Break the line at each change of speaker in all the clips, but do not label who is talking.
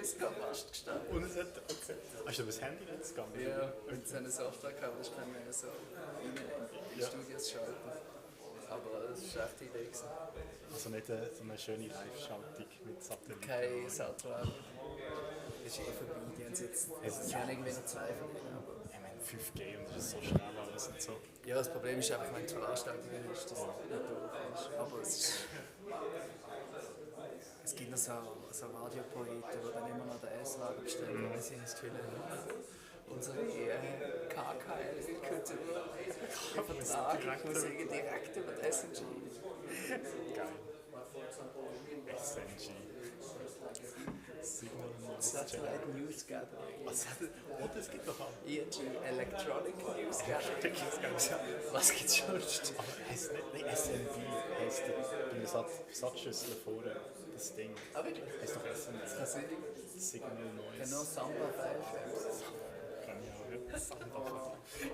ist noch fast gestartet.
Und es hat, okay. Hast du über das Handy nicht gegangen?
Ja, und es hat eine Software gehabt, das kann man so in Studios schalten. Aber das ist echt die Idee gewesen.
Also nicht so eine schöne Live-Schaltung mit Satelliten?
Kein Satellite. Das ist vorbei, die haben jetzt irgendwie noch zwei von denen.
Ich meine 5G und das ist so schnell alles und so.
Ja, das Problem ist einfach, wenn du Veranstaltungen hast, dass du nicht durchkommst. Aber es gibt noch so Radiopoeten, die dann immer noch den S-Wagen bestellen, weil sie das Gefühl haben, unsere KKL-Kultur, Vertrag muss direkt über die SNG.
Geil. SNG. Signal
Satellite News Gathering.
Oder es gibt doch auch.
ENG, Electronic News Gathering. Was gibt's sonst?
Aber heisst nicht SNB, heisst die Satzschüssel vorne, das Ding.
Ah, wirklich?
Heisst doch SNB.
Das kann sein.
Signal Noise.
Genau, Samba 5.
Kann ich auch, ja. Samba 5.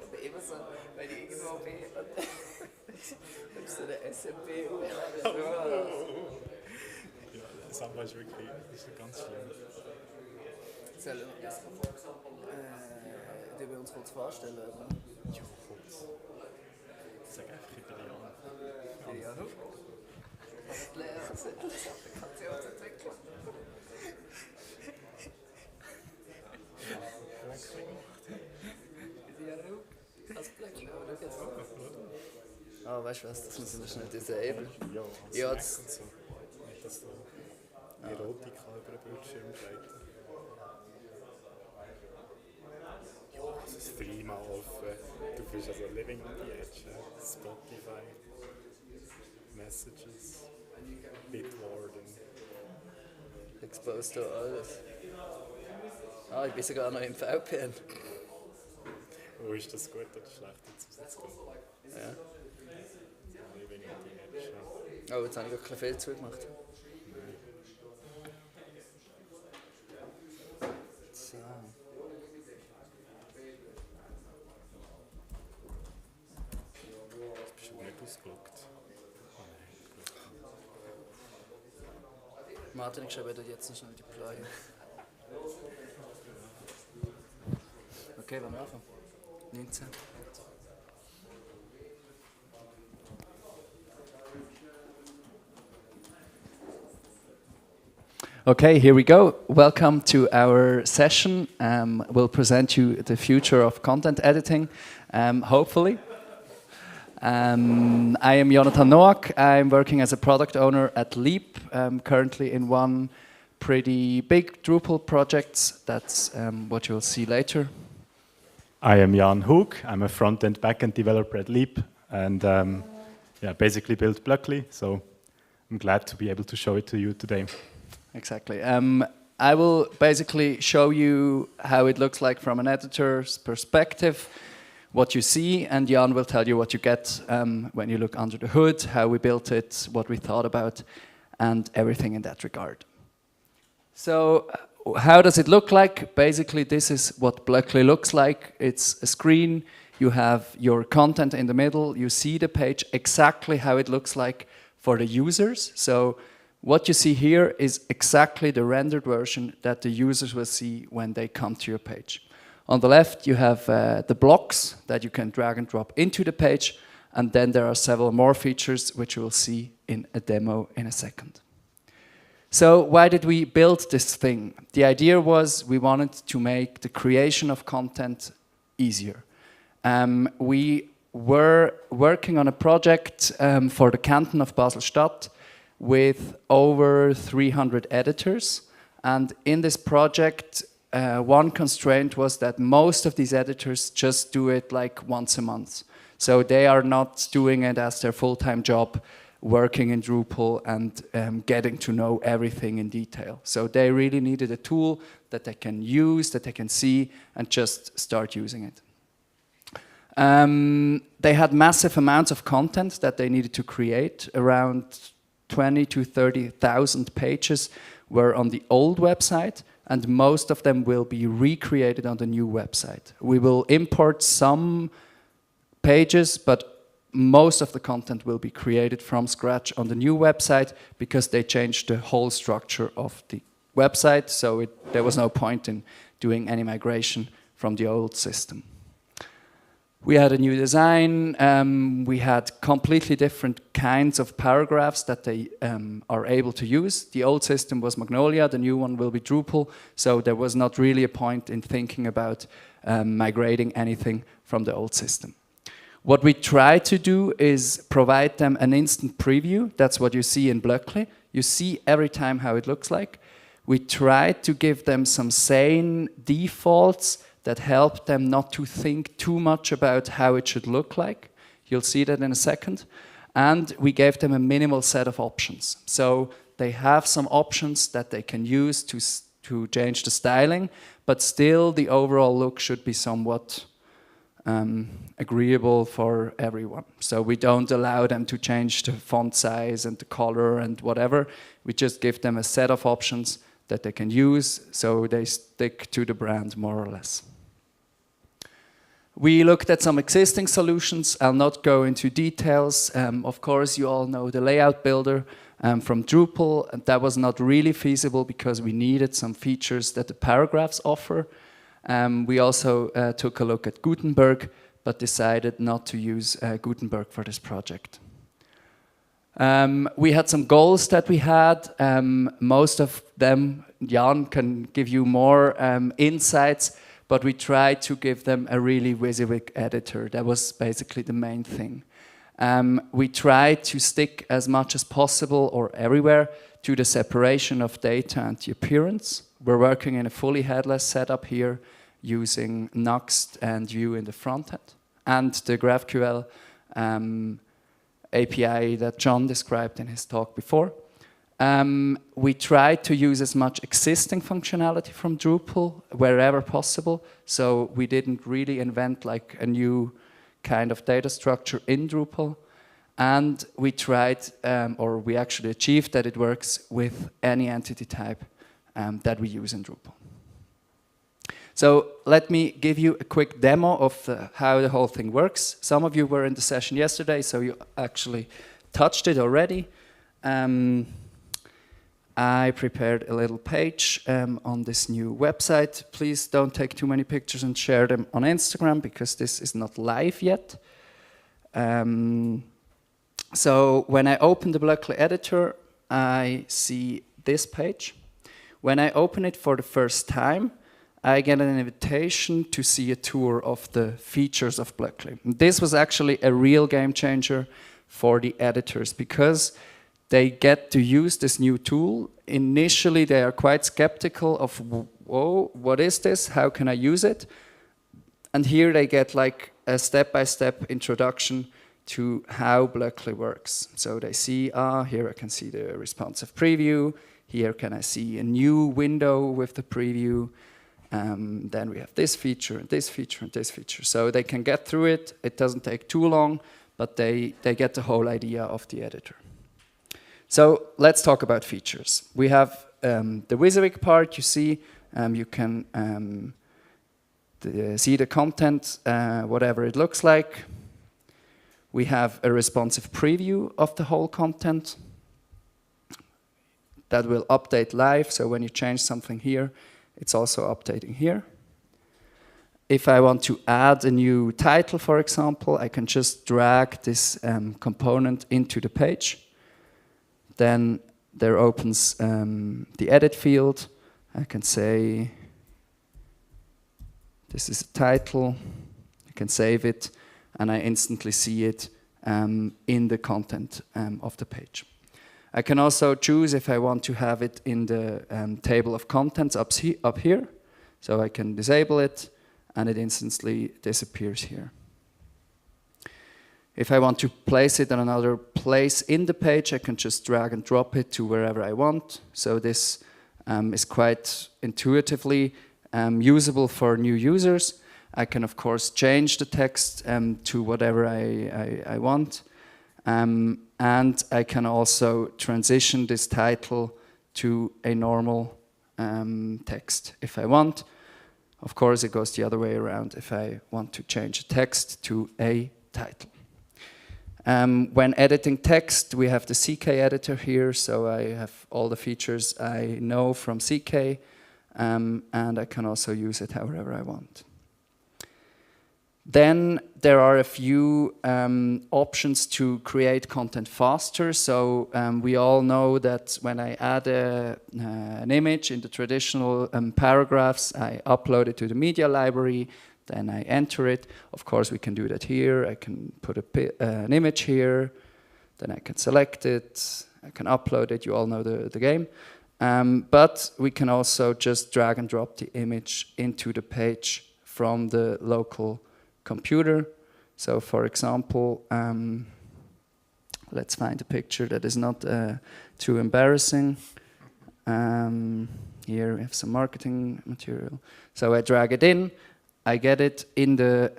Aber immer so, wenn ich irgendwo bin und dann ist so eine SMB.
Ja, Samba ist wirklich ganz schlimm.
Sollen wir uns kurz vorstellen? Oder?
Ja, kurz. Sag einfach, ich bin Jan.
Ja, Nuxt. Die Lehrer sind Applikationsentwickler.
Blökkli gemacht.
Ja, Nuxt. Als Blökkli, aber schau jetzt mal. Ah, weißt du was, das müssen wir schnell disablen.
Ja,
Ja,
und so. Nicht, dass du Erotika über den Bildschirm gleiten. Ja, es ist Streamer offen. Du bist also living on the edge. Spotify, Messages, Bitwarden.
Exposed to alles. Ah, ich bin sogar noch im VPN.
Oh, ist das gut oder schlecht? Jetzt
Ja.
Living on the edge. Ja.
Oh, jetzt habe ich wirklich viel zugemacht. So.
Bist du nicht ausgeloggt? Oh nein.
Martin, ich schreibe dir jetzt noch schnell deploy. Okay, wann anfangen? 19. Okay, here we go. Welcome to our session. We'll present you the future of content editing, hopefully. I am Jonathan Noack. I'm working as a product owner at Leap, currently in one pretty big Drupal project. That's what you'll see later.
I am Jan Hoek. I'm a front-end, back-end developer at Leap, and basically built blökkli. So I'm glad to be able to show it to you today.
Exactly. I will basically show you how it looks like from an editor's perspective, what you see, and Jan will tell you what you get when you look under the hood, how we built it, what we thought about, and everything in that regard. So, how does it look like? Basically, this is what blökkli looks like. It's a screen, you have your content in the middle, you see the page exactly how it looks like for the users. So, what you see here is exactly the rendered version that the users will see when they come to your page. On the left, you have the blocks that you can drag and drop into the page, and then there are several more features which you will see in a demo in a second. So why did we build this thing? The idea was we wanted to make the creation of content easier. We were working on a project for the canton of Basel-Stadt with over 300 editors. And in this project, one constraint was that most of these editors just do it like once a month. So they are not doing it as their full-time job, working in Drupal and getting to know everything in detail. So they really needed a tool that they can use, that they can see, and just start using it. They had massive amounts of content that they needed to create. Around 20 to 30,000 pages were on the old website, and most of them will be recreated on the new website. We will import some pages, but most of the content will be created from scratch on the new website because they changed the whole structure of the website, so there was no point in doing any migration from the old system. We had a new design. We had completely different kinds of paragraphs that they are able to use. The old system was Magnolia, the new one will be Drupal, so there was not really a point in thinking about migrating anything from the old system. What we try to do is provide them an instant preview. That's what you see in blökkli. You see every time how it looks like. We try to give them some sane defaults that help them not to think too much about how it should look like. You'll see that in a second. And we gave them a minimal set of options. So they have some options that they can use to change the styling, but still the overall look should be somewhat agreeable for everyone. So we don't allow them to change the font size and the color and whatever. We just give them a set of options that they can use, so they stick to the brand more or less. We looked at some existing solutions. I'll not go into details. Of course, you all know the layout builder from Drupal, and that was not really feasible because we needed some features that the paragraphs offer. We also took a look at Gutenberg, but decided not to use Gutenberg for this project. We had some goals that we had. Most of them, Jan can give you more insights, but we tried to give them a really WYSIWYG editor. That was basically the main thing. We tried to stick as much as possible or everywhere to the separation of data and the appearance. We're working in a fully headless setup here using Nuxt and Vue in the front end and the GraphQL API that John described in his talk before. We tried to use as much existing functionality from Drupal wherever possible, so we didn't really invent like a new kind of data structure in Drupal. And we tried, or we actually achieved that it works with any entity type that we use in Drupal. So let me give you a quick demo of how the whole thing works. Some of you were in the session yesterday, so you actually touched it already. I prepared a little page on this new website. Please don't take too many pictures and share them on Instagram because this is not live yet. So when I open the blökkli editor, I see this page. When I open it for the first time, I get an invitation to see a tour of the features of blökkli. This was actually a real game changer for the editors because they get to use this new tool. Initially, they are quite skeptical of, whoa, what is this? How can I use it? And here they get like a step-by-step introduction to how blökkli works. So they see, here I can see the responsive preview. Here can I see a new window with the preview. Then we have this feature, and this feature, and this feature. So they can get through it. It doesn't take too long, but they get the whole idea of the editor. So let's talk about features. We have the WYSIWYG part. You see, you can see the content, whatever it looks like. We have a responsive preview of the whole content that will update live. So when you change something here, it's also updating here. If I want to add a new title, for example, I can just drag this component into the page. Then there opens the edit field. I can say, this is a title. I can save it, and I instantly see it in the content of the page. I can also choose if I want to have it in the table of contents up here. So I can disable it, and it instantly disappears here. If I want to place it in another place in the page, I can just drag and drop it to wherever I want. So this is quite intuitively usable for new users. I can, of course, change the text to whatever I want. And I can also transition this title to a normal text if I want. Of course, it goes the other way around if I want to change a text to a title. When editing text, we have the CK editor here, so I have all the features I know from CK, and I can also use it however I want. Then there are a few options to create content faster. So we all know that when I add an image in the traditional paragraphs, I upload it to the media library, then I enter it. Of course, we can do that here. I can put an image here, then I can select it, I can upload it. You all know the game. But we can also just drag and drop the image into the page from the local computer. So for example, let's find a picture that is not too embarrassing. Here we have some marketing material. So I drag it in, I get it in the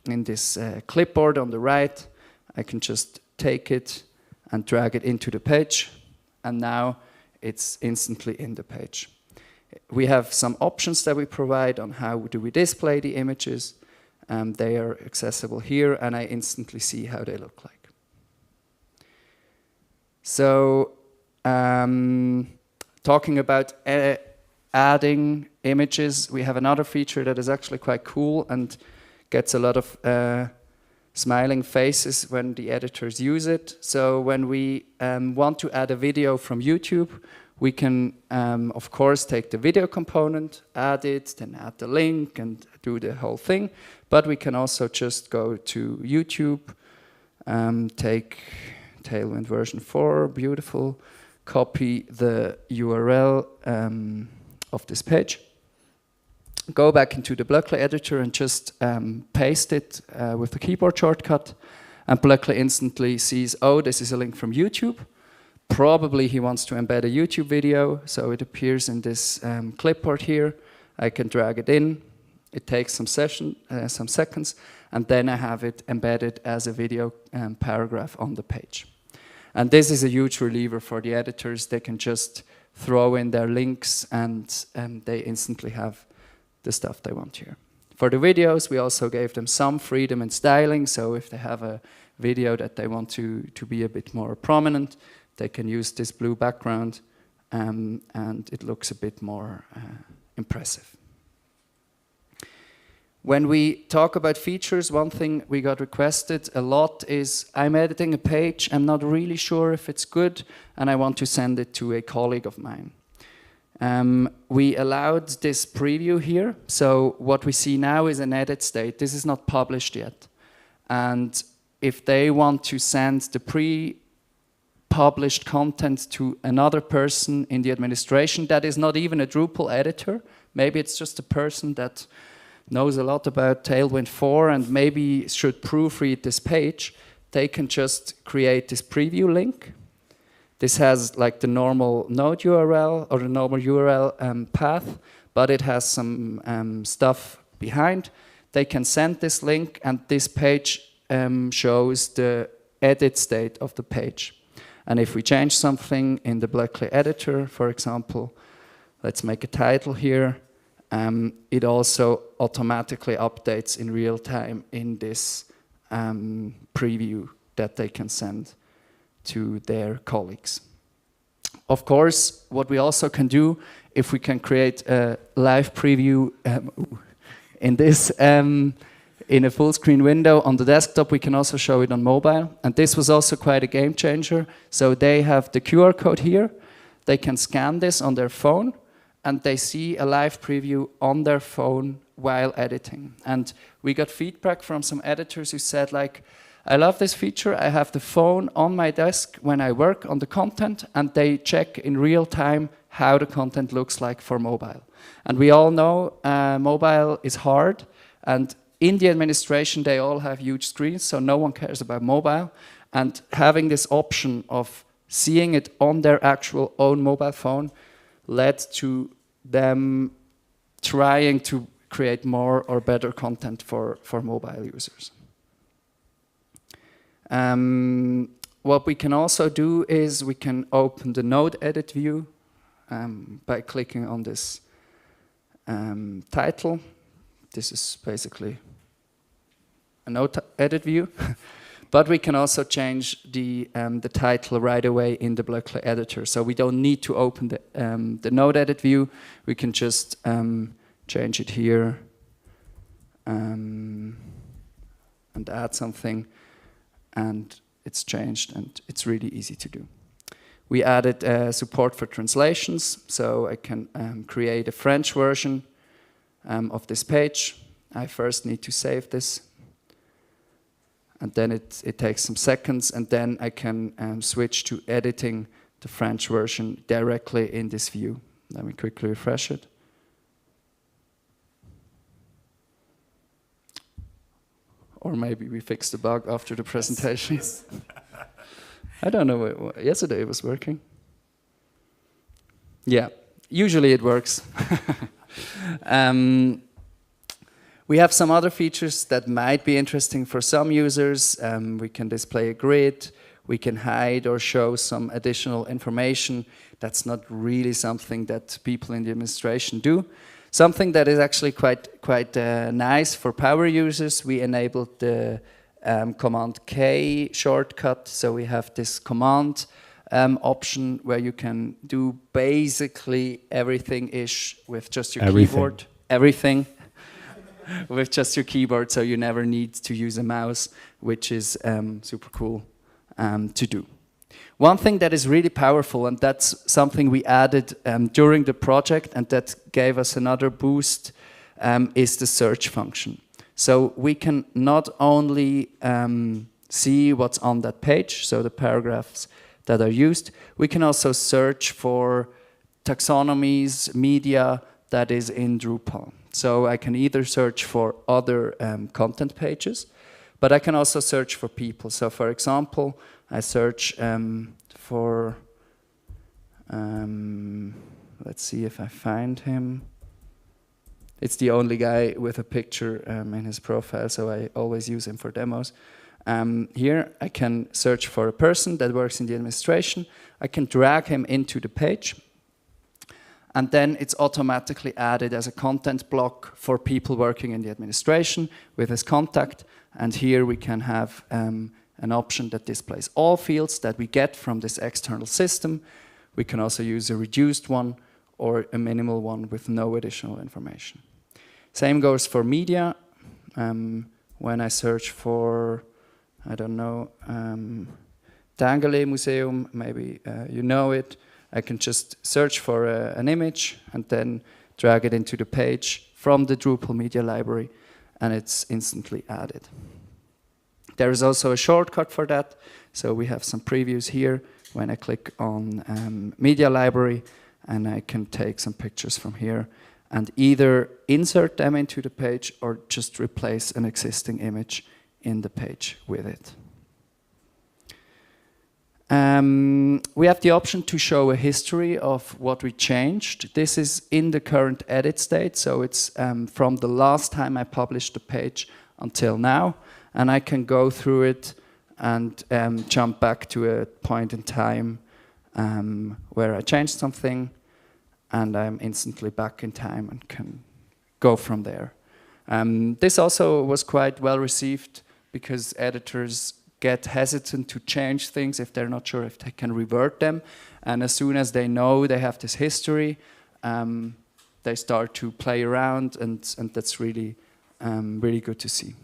in this clipboard on the right. I can just take it and drag it into the page, and now it's instantly in the page. We have some options that we provide on how do we display the images. They are accessible here, and I instantly see how they look like. So, talking about adding images, we have another feature that is actually quite cool and gets a lot of smiling faces when the editors use it. So when we want to add a video from YouTube, we can, of course, take the video component, add it, then add the link and do the whole thing. But we can also just go to YouTube, take Tailwind version 4, beautiful, copy the URL of this page, go back into the blökkli editor and just paste it with the keyboard shortcut. And blökkli instantly sees, oh, this is a link from YouTube. Probably he wants to embed a YouTube video, so it appears in this clipboard here. I can drag it in. It takes some seconds, and then I have it embedded as a video paragraph on the page. And this is a huge reliever for the editors. They can just throw in their links, and they instantly have the stuff they want here. For the videos, we also gave them some freedom in styling, so if they have a video that they want to be a bit more prominent, they can use this blue background, and it looks a bit more impressive. When we talk about features, one thing we got requested a lot is, I'm editing a page, I'm not really sure if it's good, and I want to send it to a colleague of mine. We allowed this preview here, so what we see now is an edit state. This is not published yet. And if they want to send the pre-published content to another person in the administration that is not even a Drupal editor, maybe it's just a person that knows a lot about Tailwind 4 and maybe should proofread this page, they can just create this preview link. This has like the normal node URL or the normal URL path, but it has some stuff behind. They can send this link, and this page shows the edit state of the page. And if we change something in the blökkli editor, for example, let's make a title here, it also automatically updates in real time in this preview that they can send to their colleagues. Of course, what we also can do, if we can create a live preview in this, in a full screen window on the desktop, we can also show it on mobile. And this was also quite a game changer. So they have the QR code here. They can scan this on their phone, and they see a live preview on their phone while editing. And we got feedback from some editors who said, like, I love this feature. I have the phone on my desk when I work on the content, and they check in real time how the content looks like for mobile. And we all know mobile is hard, and in the administration, they all have huge screens, so no one cares about mobile. And having this option of seeing it on their actual own mobile phone led to them trying to create more or better content for mobile users. What we can also do is we can open the node edit view by clicking on this title. This is basically a node edit view. But we can also change the title right away in the blökkli editor. So we don't need to open the node edit view. We can just change it here and add something, and it's changed, and it's really easy to do. We added support for translations, so I can create a French version of this page. I first need to save this, and then it takes some seconds, and then I can switch to editing the French version directly in this view. Let me quickly refresh it. Or maybe we fixed the bug after the presentation. Yes. I don't know, yesterday it was working. Yeah, usually it works. We have some other features that might be interesting for some users. We can display a grid, we can hide or show some additional information. That's not really something that people in the administration do. Something that is actually quite nice for power users, we enabled the Command K shortcut. So we have this command option where you can do basically everything-ish with just your keyboard. Everything. With just your keyboard, so you never need to use a mouse, which is super cool to do. One thing that is really powerful, and that's something we added during the project, and that gave us another boost, is the search function. So we can not only see what's on that page, so the paragraphs that are used, we can also search for taxonomies, media that is in Drupal. So I can either search for other content pages, but I can also search for people. So for example, I search for, let's see if I find him. It's the only guy with a picture in his profile, so I always use him for demos. Here I can search for a person that works in the administration. I can drag him into the page, and then it's automatically added as a content block for people working in the administration with his contact. And here we can have an option that displays all fields that we get from this external system. We can also use a reduced one or a minimal one with no additional information. Same goes for media. When I search for, I don't know, Tangele Museum, maybe you know it, I can just search for an image and then drag it into the page from the Drupal media library, and it's instantly added. There is also a shortcut for that, so we have some previews here when I click on media library, and I can take some pictures from here and either insert them into the page or just replace an existing image in the page with it. We have the option to show a history of what we changed. This is in the current edit state, so it's from the last time I published the page until now, and I can go through it and jump back to a point in time where I changed something, and I'm instantly back in time and can go from there. This also was quite well received because editors get hesitant to change things if they're not sure if they can revert them. And as soon as they know they have this history, they start to play around, and that's really, really good to see.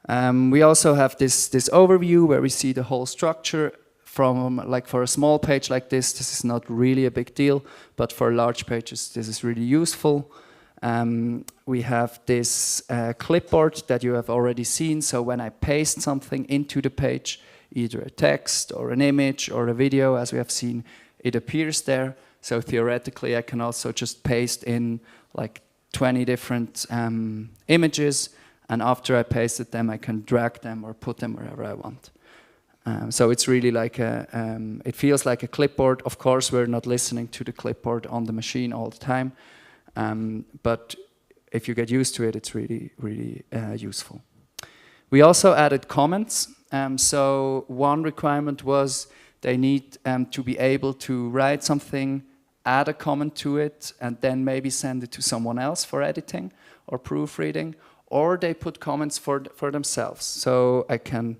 We also have this overview where we see the whole structure from, like for a small page like this is not really a big deal, but for large pages, this is really useful. We have this clipboard that you have already seen, so when I paste something into the page, either a text or an image or a video, as we have seen, it appears there. So theoretically, I can also just paste in like 20 different images, and after I pasted them, I can drag them or put them wherever I want. So it's really like it feels like a clipboard. Of course, we're not listening to the clipboard on the machine all the time. But if you get used to it, it's really, really useful. We also added comments. So one requirement was they need to be able to write something, add a comment to it, and then maybe send it to someone else for editing or proofreading. or they put comments for themselves. So I can,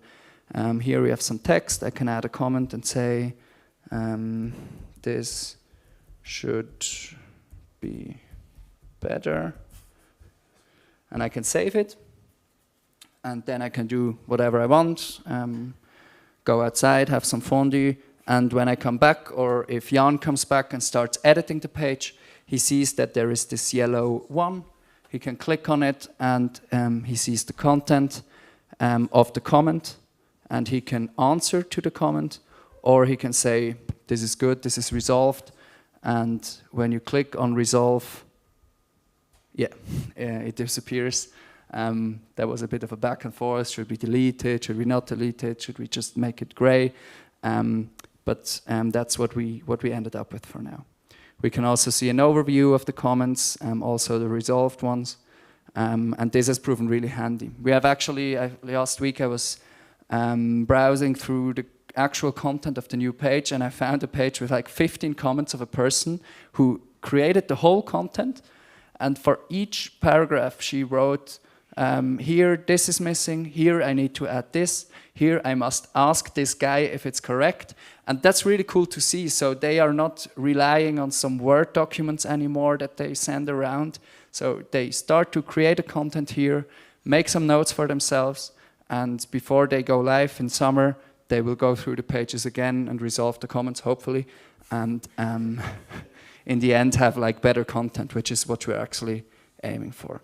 here we have some text, I can add a comment and say, this should be better. And I can save it. And then I can do whatever I want, go outside, have some fondue, and when I come back, or if Jan comes back and starts editing the page, he sees that there is this yellow one. He can click on it, and he sees the content of the comment, and he can answer to the comment, or he can say, this is good, this is resolved, and when you click on resolve, it disappears. There was a bit of a back and forth. Should we delete it? Should we not delete it? Should we just make it gray? But that's what we ended up with for now. We can also see an overview of the comments, also the resolved ones, and this has proven really handy. We have actually, last week I was browsing through the actual content of the new page, and I found a page with like 15 comments of a person who created the whole content, and for each paragraph she wrote, here this is missing, here I need to add this, here I must ask this guy if it's correct. And that's really cool to see. So they are not relying on some Word documents anymore that they send around. So they start to create a content here, make some notes for themselves, and before they go live in summer, they will go through the pages again and resolve the comments, hopefully, and in the end have like better content, which is what we're actually aiming for.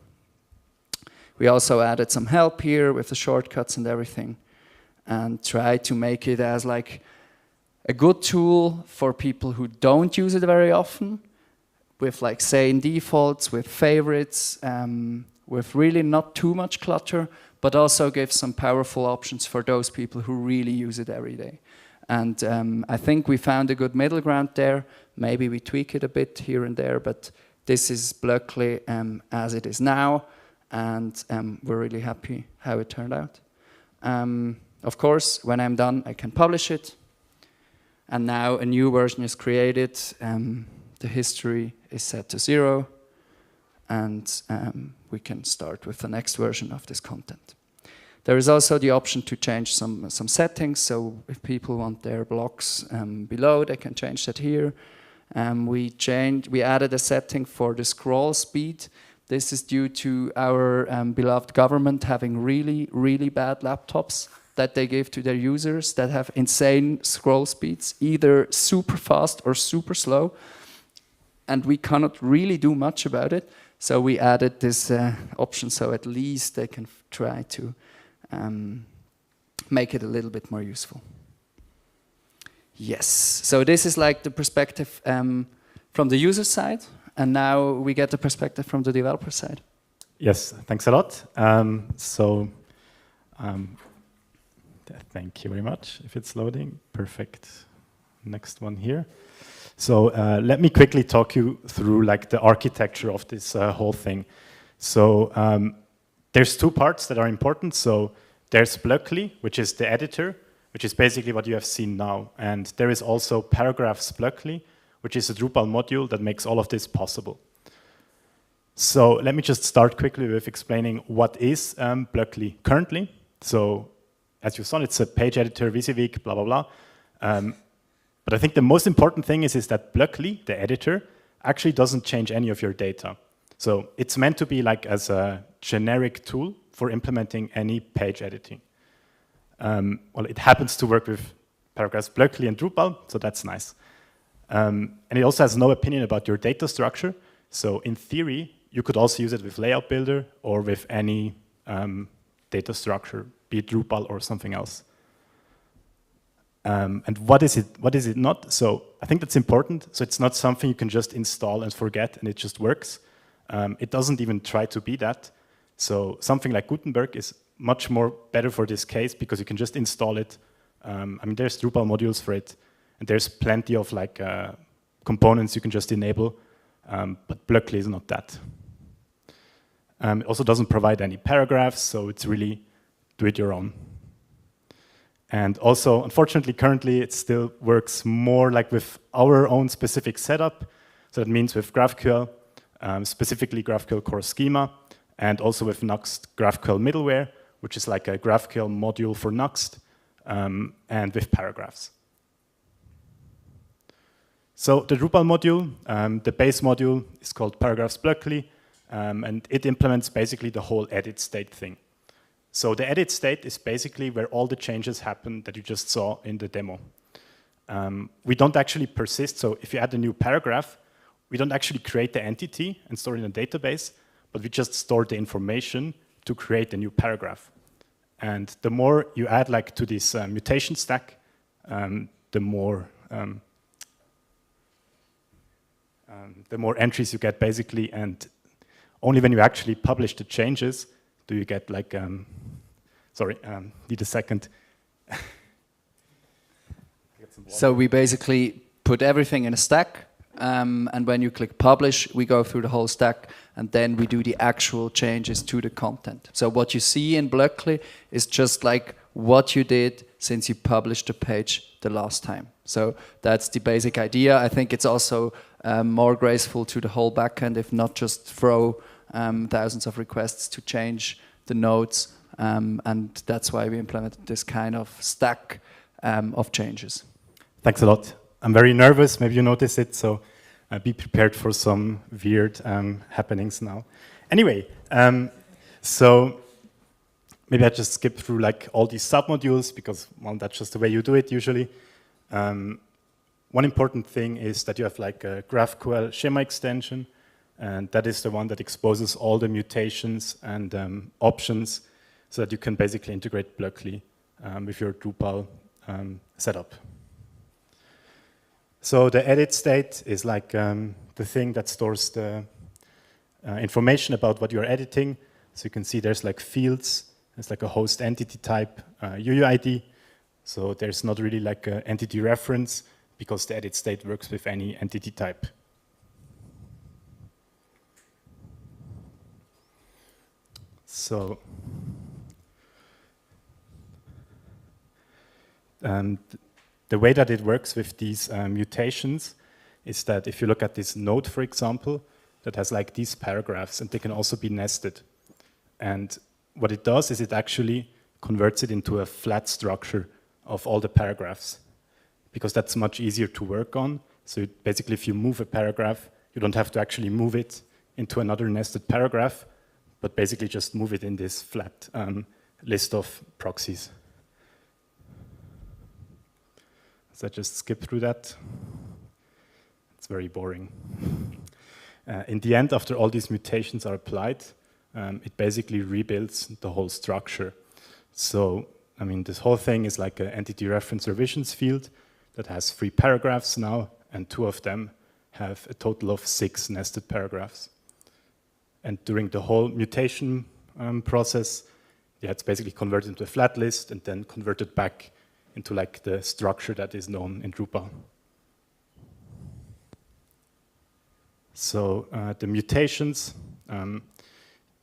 We also added some help here with the shortcuts and everything, and try to make it as like a good tool for people who don't use it very often, with like saying defaults, with favorites, with really not too much clutter, but also give some powerful options for those people who really use it every day. And I think we found a good middle ground there. Maybe we tweak it a bit here and there, but this is blökkli as it is now, and we're really happy how it turned out. Of course, when I'm done, I can publish it. And now a new version is created. The history is set to 0. And we can start with the next version of this content. There is also the option to change some settings. So if people want their blocks below, they can change that here. We added a setting for the scroll speed. This is due to our beloved government having really, really bad laptops that they give to their users that have insane scroll speeds, either super fast or super slow. And we cannot really do much about it. So we added this option so at least they can try to make it a little bit more useful. Yes, so this is like the perspective from the user side. And now we get the perspective from the developer side.
Yes, thanks a lot. Thank you very much. If it's loading, perfect. Next one here. So let me quickly talk you through like the architecture of this whole thing. So there's two parts that are important. So there's blökkli, which is the editor, which is basically what you have seen now. And there is also Paragraphs blökkli, which is a Drupal module that makes all of this possible. So let me just start quickly with explaining what is blökkli currently. So as you saw, it's a page editor, WYSIWYG, blah, blah, blah. But I think the most important thing is that blökkli, the editor, actually doesn't change any of your data. So it's meant to be like as a generic tool for implementing any page editing. Well, it happens to work with Paragraphs blökkli and Drupal, so that's nice. And it also has no opinion about your data structure. So in theory, you could also use it with Layout Builder or with any data structure, be it Drupal or something else. And what is it not? So I think that's important. So it's not something you can just install and forget and it just works. It doesn't even try to be that. So something like Gutenberg is much more better for this case because you can just install it. I mean, there's Drupal modules for it. And there's plenty of like components you can just enable, but blökkli is not that. It also doesn't provide any paragraphs, so it's really do it your own. And also, unfortunately, currently it still works more like with our own specific setup. So that means with GraphQL, specifically GraphQL core schema, and also with Nuxt GraphQL middleware, which is like a GraphQL module for Nuxt, and with paragraphs. So the Drupal module, the base module is called Paragraphs blökkli, and it implements basically the whole edit state thing. So the edit state is basically where all the changes happen that you just saw in the demo. We don't actually persist, so if you add a new paragraph, we don't actually create the entity and store it in a database, but we just store the information to create a new paragraph. And the more you add like to this mutation stack, the more entries you get basically, and only when you actually publish the changes do you get like, need a second.
So we basically put everything in a stack, and when you click publish, we go through the whole stack, and then we do the actual changes to the content. So what you see in blökkli is just like what you did since you published the page the last time. So that's the basic idea. I think it's also more graceful to the whole backend, if not just throw thousands of requests to change the nodes, and that's why we implemented this kind of stack of changes.
Thanks a lot. I'm very nervous, maybe you notice it, so be prepared for some weird happenings now. Anyway, so maybe I just skip through like all these submodules because, well, that's just the way you do it usually. One important thing is that you have like a GraphQL schema extension, and that is the one that exposes all the mutations and options so that you can basically integrate blökkli with your Drupal setup. So the edit state is like the thing that stores the information about what you're editing. So you can see there's like fields, there's like a host entity type, UUID. So there's not really like an entity reference because the edit state works with any entity type. So the way that it works with these mutations is that if you look at this node, for example, that has like these paragraphs, and they can also be nested. And what it does is it actually converts it into a flat structure of all the paragraphs, because that's much easier to work on. So basically, if you move a paragraph, you don't have to actually move it into another nested paragraph, but basically just move it in this flat list of proxies. So I just skip through that. It's very boring. In the end, after all these mutations are applied, it basically rebuilds the whole structure. So, I mean, this whole thing is like an entity reference revisions field that has 3 paragraphs now, and 2 of them have a total of 6 nested paragraphs. And during the whole mutation process, yeah, it's basically converted into a flat list and then converted back into like the structure that is known in Drupal. So the mutations,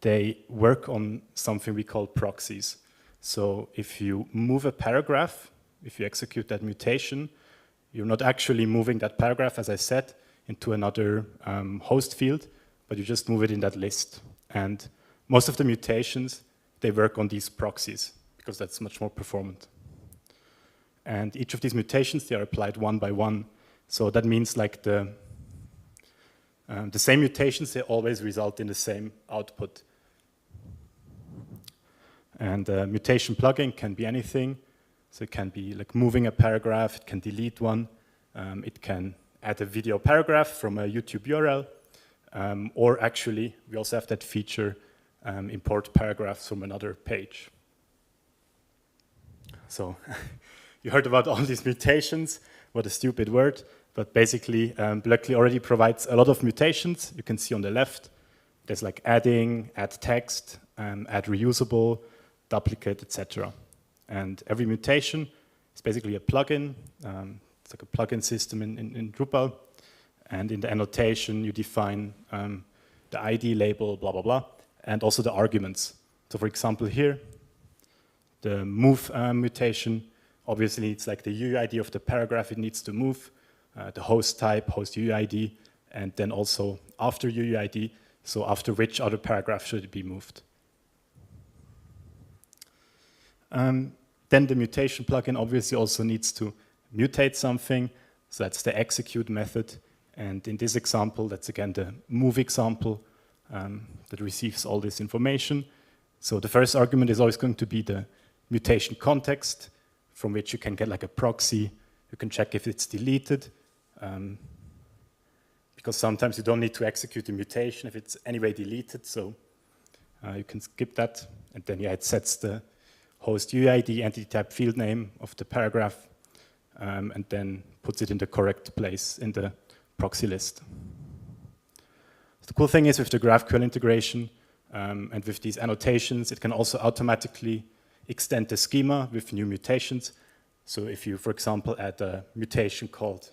they work on something we call proxies. So if you move a paragraph, if you execute that mutation, you're not actually moving that paragraph, as I said, into another host field, but you just move it in that list. And most of the mutations, they work on these proxies because that's much more performant. And each of these mutations, they are applied one by one. So that means like the same mutations, they always result in the same output. And a mutation plugin can be anything. So it can be like moving a paragraph, it can delete one, it can add a video paragraph from a YouTube URL, or actually, we also have that feature, import paragraphs from another page. So you heard about all these mutations, what a stupid word, but basically blökkli already provides a lot of mutations. You can see on the left, there's like adding, add text, add reusable, duplicate, etc. And every mutation is basically a plugin. It's like a plugin system in Drupal. And in the annotation, you define the ID label, blah, blah, blah, and also the arguments. So for example here, the move mutation, obviously it's like the UUID of the paragraph it needs to move, the host type, host UUID, and then also after UUID, So after which other paragraph should it be moved? Then the mutation plugin obviously also needs to mutate something. So that's the execute method. And in this example, that's again the move example that receives all this information. So the first argument is always going to be the mutation context, from which you can get like a proxy. You can check if it's deleted. Because sometimes you don't need to execute the mutation if it's anyway deleted. So you can skip that. And then, yeah, it sets the host UID, entity type, field name of the paragraph, and then puts it in the correct place in the proxy list. The cool thing is with the GraphQL integration and with these annotations, it can also automatically extend the schema with new mutations. So if you, for example, add a mutation called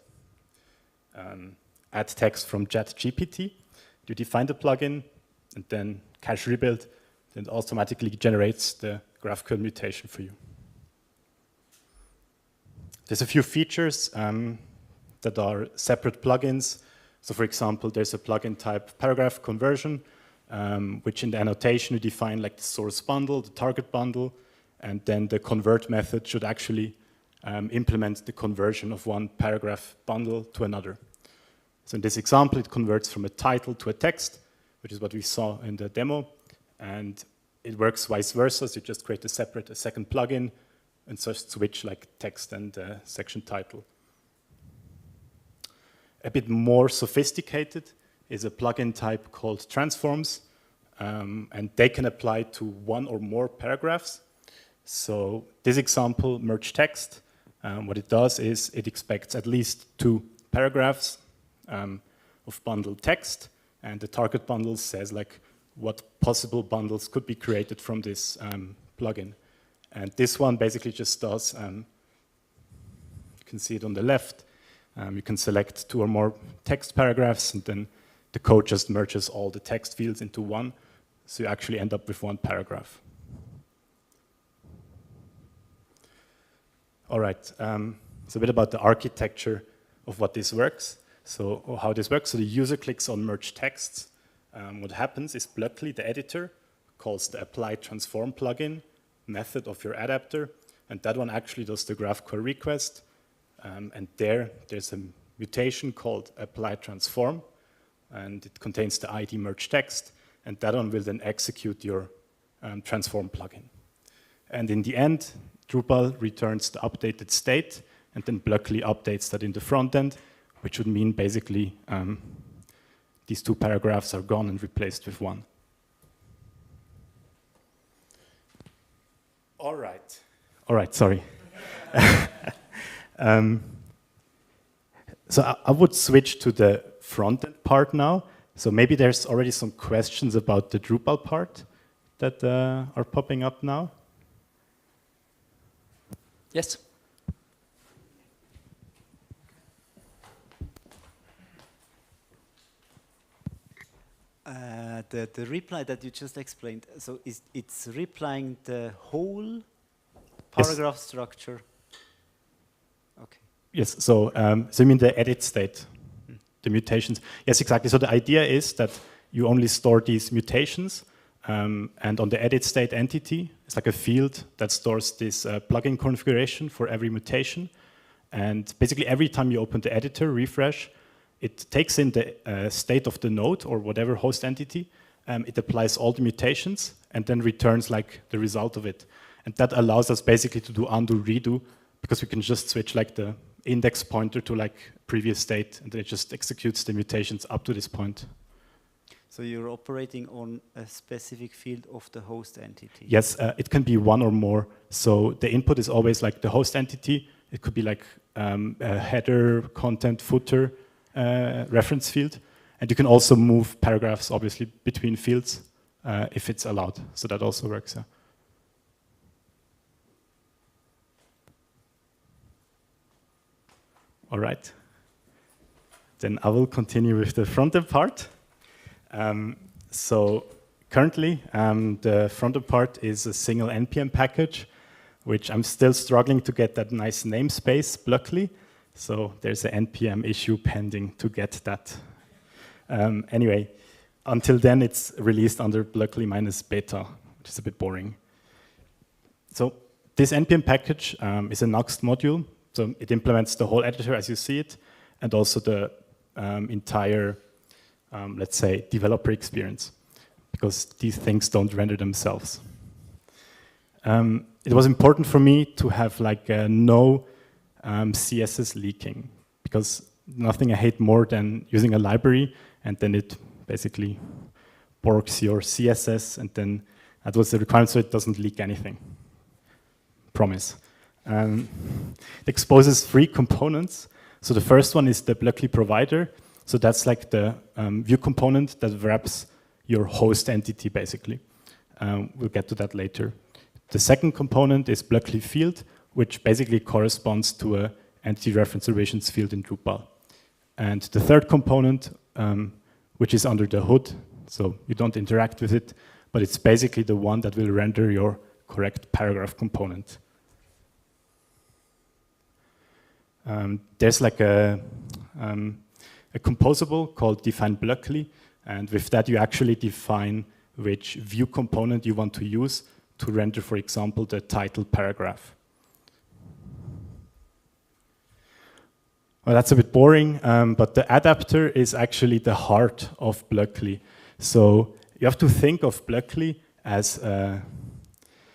add text from ChatGPT, you define the plugin and then cache rebuild, then it automatically generates the GraphQL mutation for you. There's a few features that are separate plugins. So for example, there's a plugin type paragraph conversion, which in the annotation you define like the source bundle, the target bundle, and then the convert method should actually implement the conversion of one paragraph bundle to another. So in this example, it converts from a title to a text, which is what we saw in the demo, and it works vice versa. So you just create a second plugin and just switch like text and section title. A bit more sophisticated is a plugin type called transforms, and they can apply to one or more paragraphs. So this example, merge text, what it does is it expects at least 2 paragraphs of bundled text, and the target bundle says like what possible bundles could be created from this plugin. And this one basically just does, you can see it on the left, you can select 2 or more text paragraphs, and then the code just merges all the text fields into one, so you actually end up with 1 paragraph. All right, so a bit about the architecture of what this works. So how this works, so the user clicks on merge texts. What happens is blökkli, the editor, calls the apply transform plugin method of your adapter, and that one actually does the GraphQL request. And there's a mutation called apply transform, and it contains the ID merge text, and that one will then execute your transform plugin. And in the end, Drupal returns the updated state, and then blökkli updates that in the front end, which would mean basically these 2 paragraphs are gone and replaced with 1. All right, sorry. So I would switch to the front-end part now. So maybe there's already some questions about the Drupal part that are popping up now.
Yes.
The reply that you just explained, so it's replying the whole paragraph structure? Okay.
Yes, so you mean the edit state, the mutations? Yes, exactly. So the idea is that you only store these mutations, and on the edit state entity, it's like a field that stores this plugin configuration for every mutation. And basically every time you open the editor, refresh, it takes in the state of the node or whatever host entity, it applies all the mutations, and then returns like the result of it. And that allows us basically to do undo, redo, because we can just switch like the index pointer to like previous state, and then it just executes the mutations up to this point.
So you're operating on a specific field of the host entity?
Yes, it can be 1 or more. So the input is always like the host entity. It could be like a header, content, footer, reference field. And you can also move paragraphs, obviously, between fields if it's allowed. So that also works. Yeah. All right. Then I will continue with the front-end part. So currently, the front-end part is a single NPM package, which I'm still struggling to get that nice namespace, blökkli. So there's an NPM issue pending to get that. Anyway, until then, it's released under blökkli -beta, which is a bit boring. So this npm package is a Nuxt module. So it implements the whole editor as you see it, and also the entire, let's say, developer experience, because these things don't render themselves. It was important for me to have like no CSS leaking, because nothing I hate more than using a library and then it basically borks your CSS, and then that was the requirement, so it doesn't leak anything. Promise. It exposes 3 components. So the first one is the blökkli provider. So that's like the view component that wraps your host entity, basically. We'll get to that later. The second component is blökkli field, which basically corresponds to a entity reference relations field in Drupal. And the third component, which is under the hood, so you don't interact with it, but it's basically the one that will render your correct paragraph component. There's like a composable called define blökkli, and with that you actually define which view component you want to use to render, for example, the title paragraph. Well, that's a bit boring, but the adapter is actually the heart of blökkli. So you have to think of blökkli as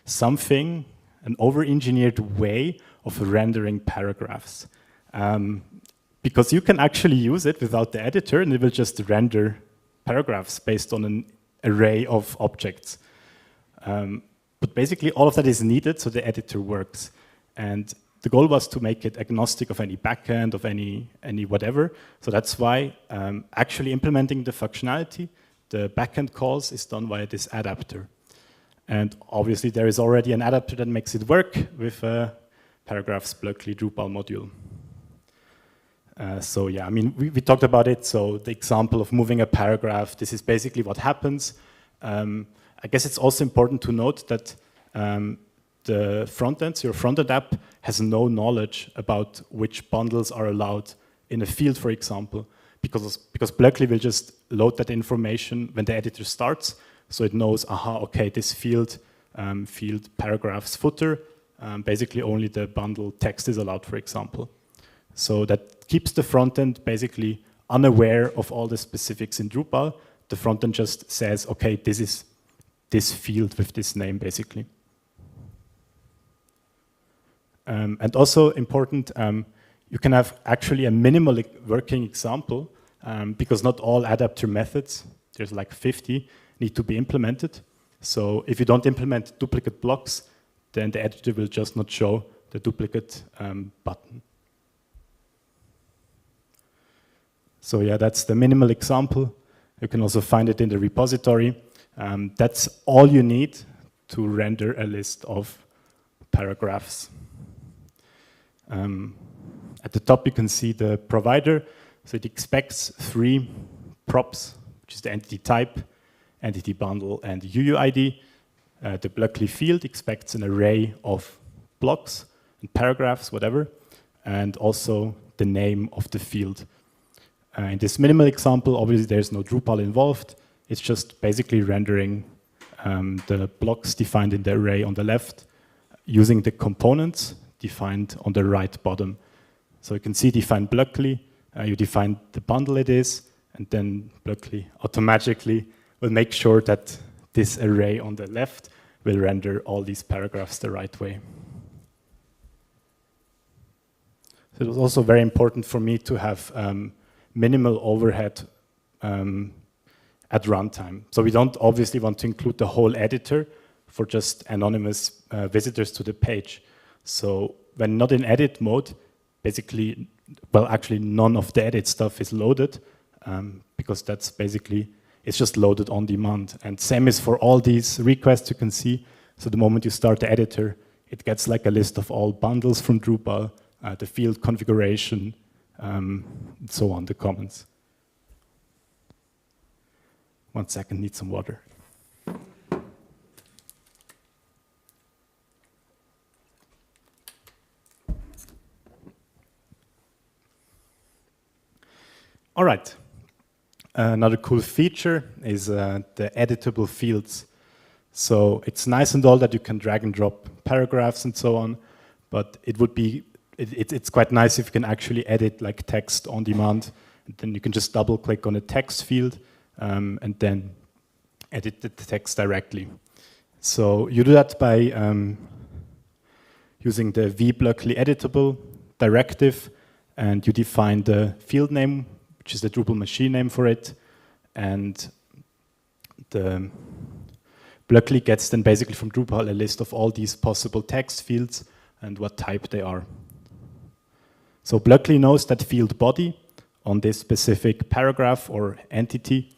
something, an over-engineered way of rendering paragraphs. Because you can actually use it without the editor, and it will just render paragraphs based on an array of objects. But basically, all of that is needed so the editor works. And the goal was to make it agnostic of any backend, of any whatever. So that's why actually implementing the functionality, the backend calls, is done via this adapter. And obviously, there is already an adapter that makes it work with Paragraphs blökkli Drupal module. So yeah, I mean, we talked about it. So the example of moving a paragraph, this is basically what happens. I guess it's also important to note that the front end, so your front end app, has no knowledge about which bundles are allowed in a field, for example, because blökkli will just load that information when the editor starts. So it knows, aha, okay, this field, field paragraphs footer, basically only the bundle text is allowed, for example. So that keeps the front end basically unaware of all the specifics in Drupal. The front end just says, okay, this is this field with this name, basically. And also important, you can have actually a minimal working example, because not all adapter methods, there's like 50, need to be implemented. So if you don't implement duplicate blocks, then the editor will just not show the duplicate button. So yeah, that's the minimal example. You can also find it in the repository. That's all you need to render a list of paragraphs. At the top, you can see the provider. So it expects 3 props, which is the entity type, entity bundle, and UUID. The blökkli field expects an array of blocks and paragraphs, whatever, and also the name of the field. In this minimal example, obviously there's no Drupal involved. It's just basically rendering the blocks defined in the array on the left using the components defined on the right bottom. So you can see define blökkli, you define the bundle it is, and then blökkli automatically will make sure that this array on the left will render all these paragraphs the right way. So it was also very important for me to have minimal overhead at runtime. So we don't obviously want to include the whole editor for just anonymous visitors to the page. So when not in edit mode, basically, well, actually none of the edit stuff is loaded because that's basically, it's just loaded on demand. And same is for all these requests you can see. So the moment you start the editor, it gets like a list of all bundles from Drupal, the field configuration, and so on, the comments. 1 second, need some water. All right. Another cool feature is the editable fields. So it's nice and all that you can drag and drop paragraphs and so on, but it would be, it's quite nice if you can actually edit like text on demand. And then you can just double click on a text field and then edit the text directly. So you do that by using the blökkli editable directive, and you define the field name, which is the Drupal machine name for it, and the blökkli gets then basically from Drupal a list of all these possible text fields and what type they are. So blökkli knows that field body on this specific paragraph or entity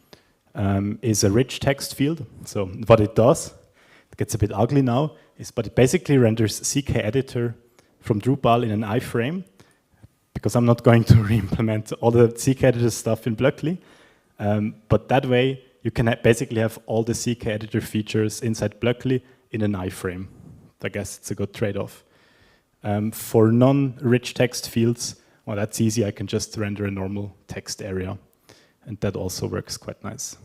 is a rich text field. So what it does, it gets a bit ugly now, but it basically renders CK editor from Drupal in an iframe, because I'm not going to re-implement all the CK editor stuff in blökkli. But that way, you can basically have all the CK editor features inside blökkli in an iframe. I guess it's a good trade-off. For non-rich text fields, well, that's easy. I can just render a normal text area, and that also works quite nice.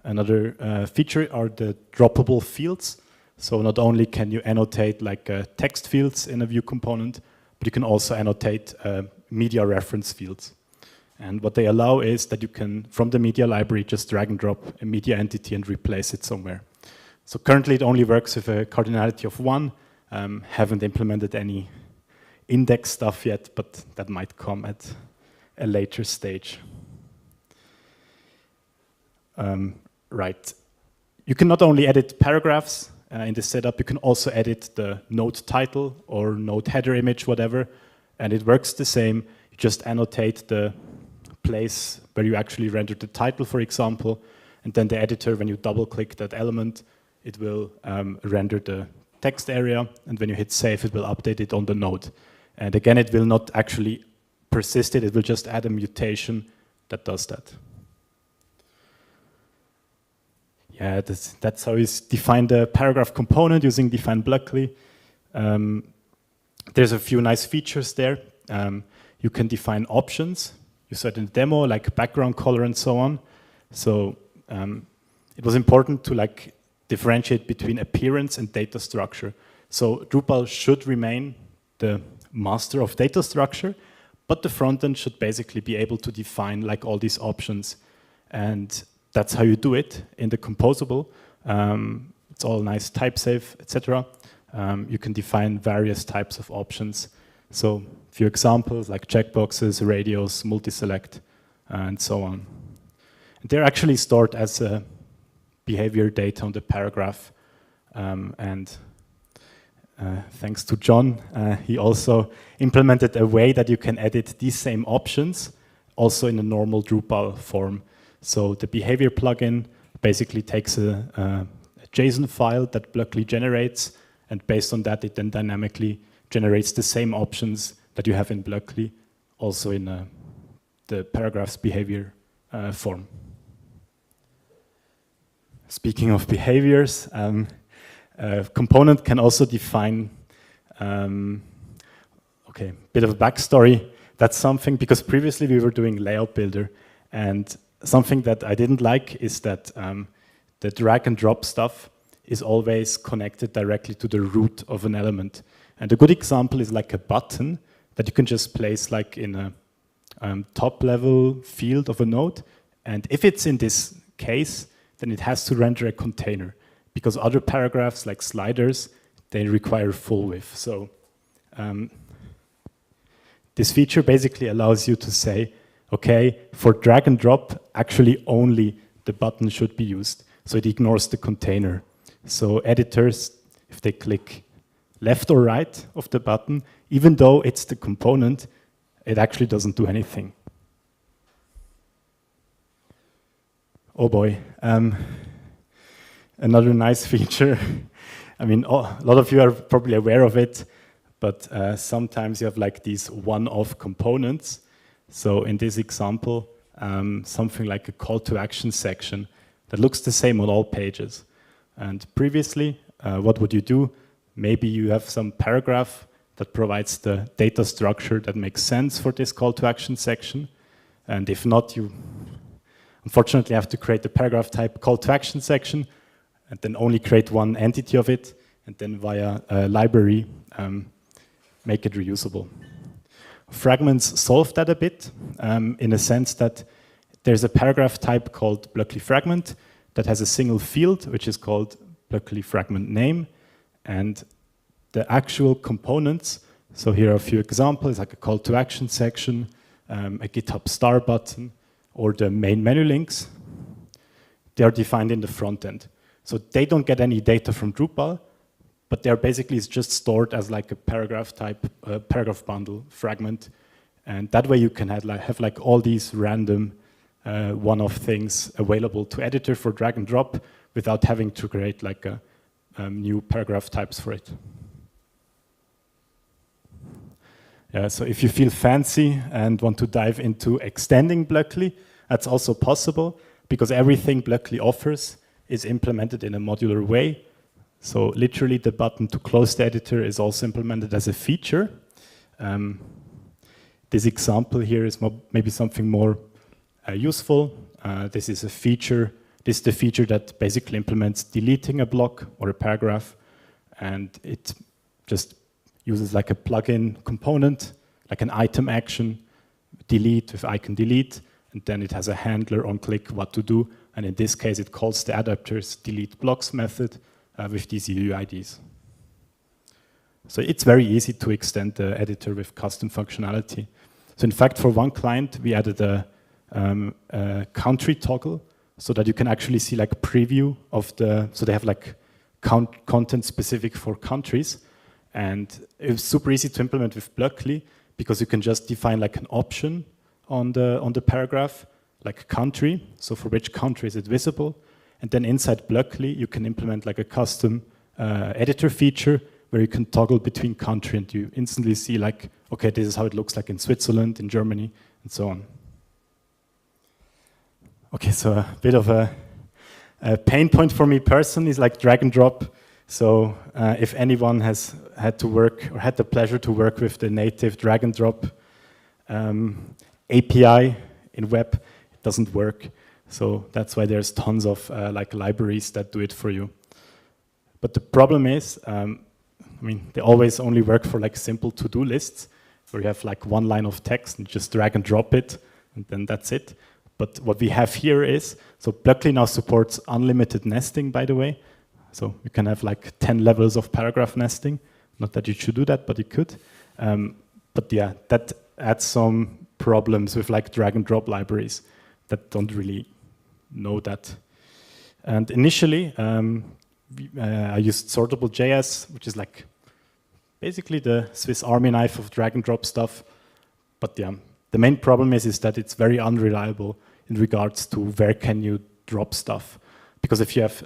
Another feature are the droppable fields. So not only can you annotate like text fields in a view component, but you can also annotate media reference fields. And what they allow is that you can, from the media library, just drag and drop a media entity and replace it somewhere. So currently it only works with a cardinality of 1. Haven't implemented any index stuff yet, but that might come at a later stage. Right. You can not only edit paragraphs in the setup, you can also edit the node title or node header image, whatever, and it works the same. You just annotate the place where you actually rendered the title, for example, and then the editor, when you double-click that element, it will render the text area, and when you hit save, it will update it on the node. And again, it will not actually persist it will just add a mutation that does that. Yeah, that's how you define the paragraph component using define blökkli. There's a few nice features there. You can define options. You saw it in the demo, like background color and so on. So it was important to like differentiate between appearance and data structure. So Drupal should remain the master of data structure, but the front end should basically be able to define like all these options. And that's how you do it in the composable. It's all nice type safe, etc. You can define various types of options. So a few examples like checkboxes, radios, multi-select, and so on. And they're actually stored as behavior data on the paragraph. Thanks to John, he also implemented a way that you can edit these same options also in a normal Drupal form. So the behavior plugin basically takes a JSON file that blökkli generates, and based on that, it then dynamically generates the same options that you have in blökkli, also in the paragraphs behavior form. Speaking of behaviors, a component can also define, okay, bit of a backstory. That's something, because previously we were doing layout builder, and something that I didn't like is that the drag and drop stuff is always connected directly to the root of an element. And a good example is like a button that you can just place like in a top level field of a node. And if it's in this case, then it has to render a container, because other paragraphs like sliders, they require full width. So this feature basically allows you to say, okay, for drag and drop, actually only the button should be used. So it ignores the container. So editors, if they click left or right of the button, even though it's the component, it actually doesn't do anything. Oh boy. Another nice feature. I mean, a lot of you are probably aware of it, but sometimes you have like these one-off components. So in this example, something like a call to action section that looks the same on all pages. And previously, what would you do? Maybe you have some paragraph that provides the data structure that makes sense for this call to action section. And if not, you unfortunately have to create the paragraph type call to action section, and then only create one entity of it, and then via a library make it reusable. Fragments solve that a bit in a sense that there's a paragraph type called blökkli fragment that has a single field, which is called blökkli fragment name, and the actual components. So here are a few examples, like a call to action section, a GitHub star button, or the main menu links. They are defined in the front end. So they don't get any data from Drupal, but they're basically just stored as like a paragraph type, paragraph bundle fragment. And that way you can have like all these random one-off things available to editor for drag and drop without having to create like a new paragraph types for it. Yeah, so if you feel fancy and want to dive into extending blökkli, that's also possible because everything blökkli offers is implemented in a modular way. So literally the button to close the editor is also implemented as a feature. This example here is maybe something more useful. This is a feature. This is the feature that basically implements deleting a block or a paragraph, and it just uses like a plugin component, like an item action, delete with icon delete, and then it has a handler on click what to do, and in this case it calls the adapters delete blocks method with these UIDs. So it's very easy to extend the editor with custom functionality. So in fact, for one client, we added a country toggle so that you can actually see like a preview of the, so they have like content specific for countries. And it was super easy to implement with blökkli because you can just define like an option on the paragraph, like country. So for which country is it visible? And then inside blökkli, you can implement like a custom editor feature where you can toggle between country and you instantly see like, okay, this is how it looks like in Switzerland, in Germany, and so on. Okay, so a bit of a pain point for me personally is like drag and drop. So if anyone has had to work or had the pleasure to work with the native drag and drop API in web, it doesn't work. So that's why there's tons of like libraries that do it for you. But the problem is, I mean, they always only work for like simple to-do lists where you have like one line of text and just drag and drop it, and then that's it. But what we have here is, so blökkli now supports unlimited nesting, by the way. So you can have like 10 levels of paragraph nesting. Not that you should do that, but you could. But yeah, that adds some problems with like drag and drop libraries that don't really know that. And initially, I used Sortable.js, which is like basically the Swiss Army knife of drag and drop stuff. But yeah, the main problem is that it's very unreliable in regards to where can you drop stuff. Because if you have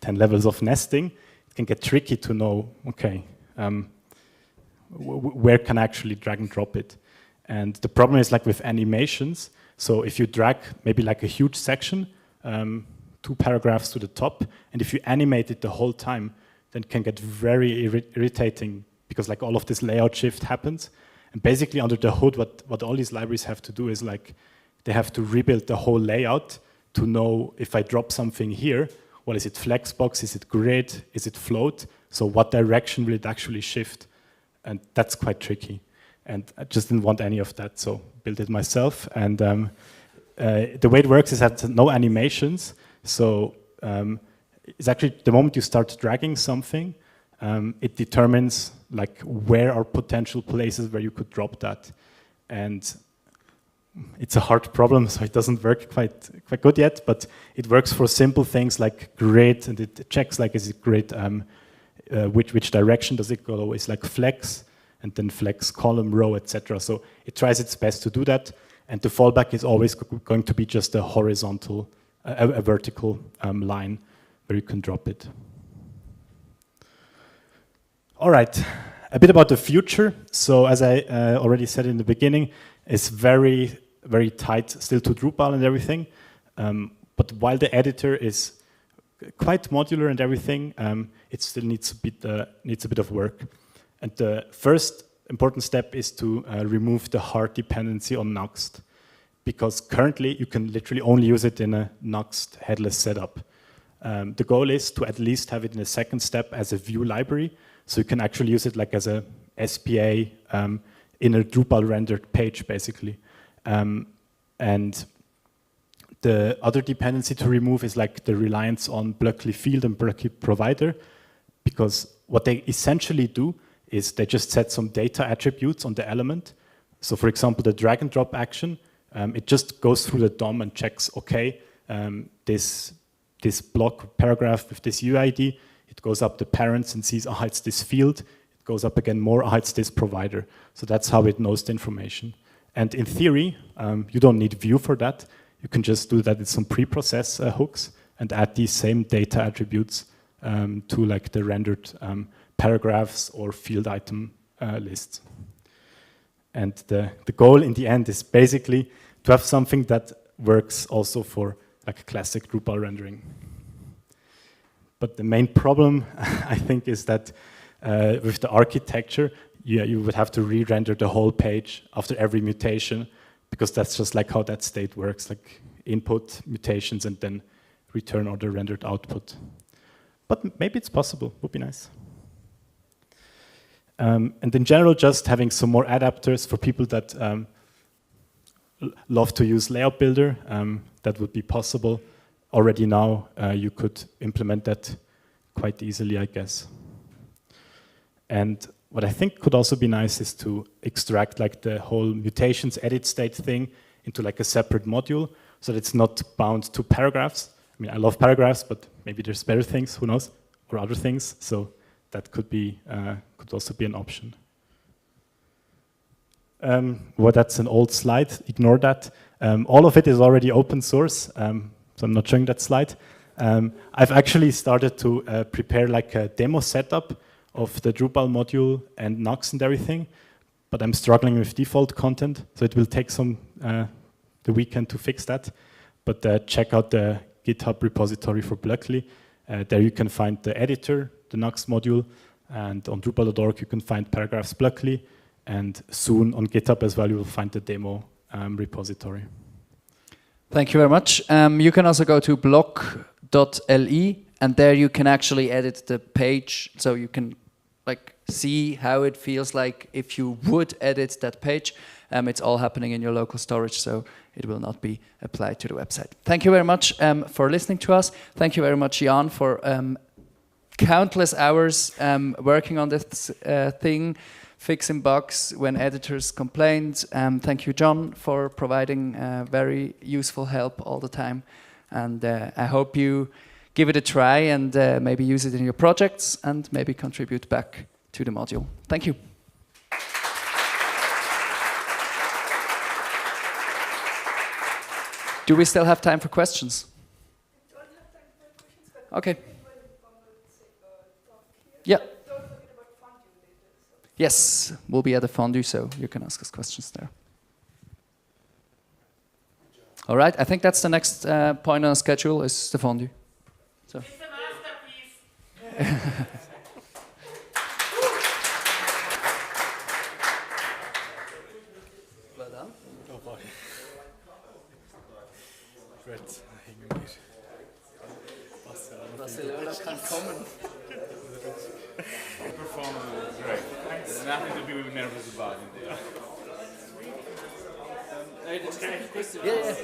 10 levels of nesting, it can get tricky to know, okay, where can I actually drag and drop it? And the problem is like with animations. So if you drag maybe like a huge section, 2 paragraphs to the top, and if you animate it the whole time, then it can get very irritating because like all of this layout shift happens. And basically under the hood, what all these libraries have to do is like, they have to rebuild the whole layout to know if I drop something here, well, is it flexbox, is it grid, is it float? So what direction will it actually shift? And that's quite tricky. And I just didn't want any of that, so built it myself. And the way it works is that no animations. So it's actually the moment you start dragging something, it determines like where are potential places where you could drop that. And it's a hard problem, so it doesn't work quite good yet, but it works for simple things like grid, and it checks like, is it grid, which direction does it go? It's like flex, and then flex column, row, etc. So it tries its best to do that, and the fallback is always going to be just a horizontal, a vertical line where you can drop it. All right, a bit about the future. So as I already said in the beginning, it's very, very tight still to Drupal and everything. But while the editor is quite modular and everything, it still needs a bit of work. And the first important step is to remove the hard dependency on Nuxt. because currently you can literally only use it in a Nuxt headless setup. The goal is to at least have it in a second step as a view library, so you can actually use it like as a SPA in a Drupal rendered page, basically. And the other dependency to remove is like the reliance on blökkli field and blökkli provider, because what they essentially do is they just set some data attributes on the element. So for example, the drag and drop action, it just goes through the DOM and checks, okay, this block paragraph with this UID, it goes up the parents and sees, it's this field. It goes up again more, it's this provider. So that's how it knows the information. And in theory, you don't need view for that. You can just do that with some pre-process hooks and add these same data attributes to like the rendered paragraphs or field item lists. And the goal in the end is basically to have something that works also for like classic Drupal rendering. But the main problem, I think, is that with the architecture, you would have to re-render the whole page after every mutation, because that's just like how that state works, like input mutations and then return or the rendered output. But maybe it's possible, would be nice. And in general, just having some more adapters for people that love to use Layout Builder, that would be possible. Already now, you could implement that quite easily, I guess. And what I think could also be nice is to extract like the whole mutations edit state thing into like a separate module, so that it's not bound to paragraphs. I mean, I love paragraphs, but maybe there's better things, who knows, or other things. So that could be could also be an option. Well, that's an old slide. Ignore that. All of it is already open source, so I'm not showing that slide. I've actually started to prepare like a demo setup of the Drupal module and Nuxt and everything, but I'm struggling with default content, so it will take some the weekend to fix that. But check out the GitHub repository for blökkli. There you can find the editor, the Nuxt module, and on Drupal.org you can find paragraphs blökkli, and soon on GitHub as well you will find the demo repository.
Thank you very much. You can also go to blog.li, and there you can actually edit the page, so you can like see how it feels like if you would edit that page. It's all happening in your local storage, so it will not be applied to the website. Thank you very much for listening to us. Thank you very much, Jan, for countless hours working on this thing, fixing bugs when editors complained. Thank you, John, for providing very useful help all the time. And I hope you give it a try and maybe use it in your projects and maybe contribute back to the module. Thank you. Do we still have time for questions?
We don't have time for questions, but
Okay.
talk here.
Yeah.
Don't forget about fondue later. So.
Yes, we'll be at the fondue, so you can ask us questions there. All right, I think that's the next point on our schedule is the fondue. So.
It's a masterpiece.
Well done.
Oh boy. Great.
Barcelona can kommen.
Performance was great. There's nothing to be nervous about in there.
Yeah.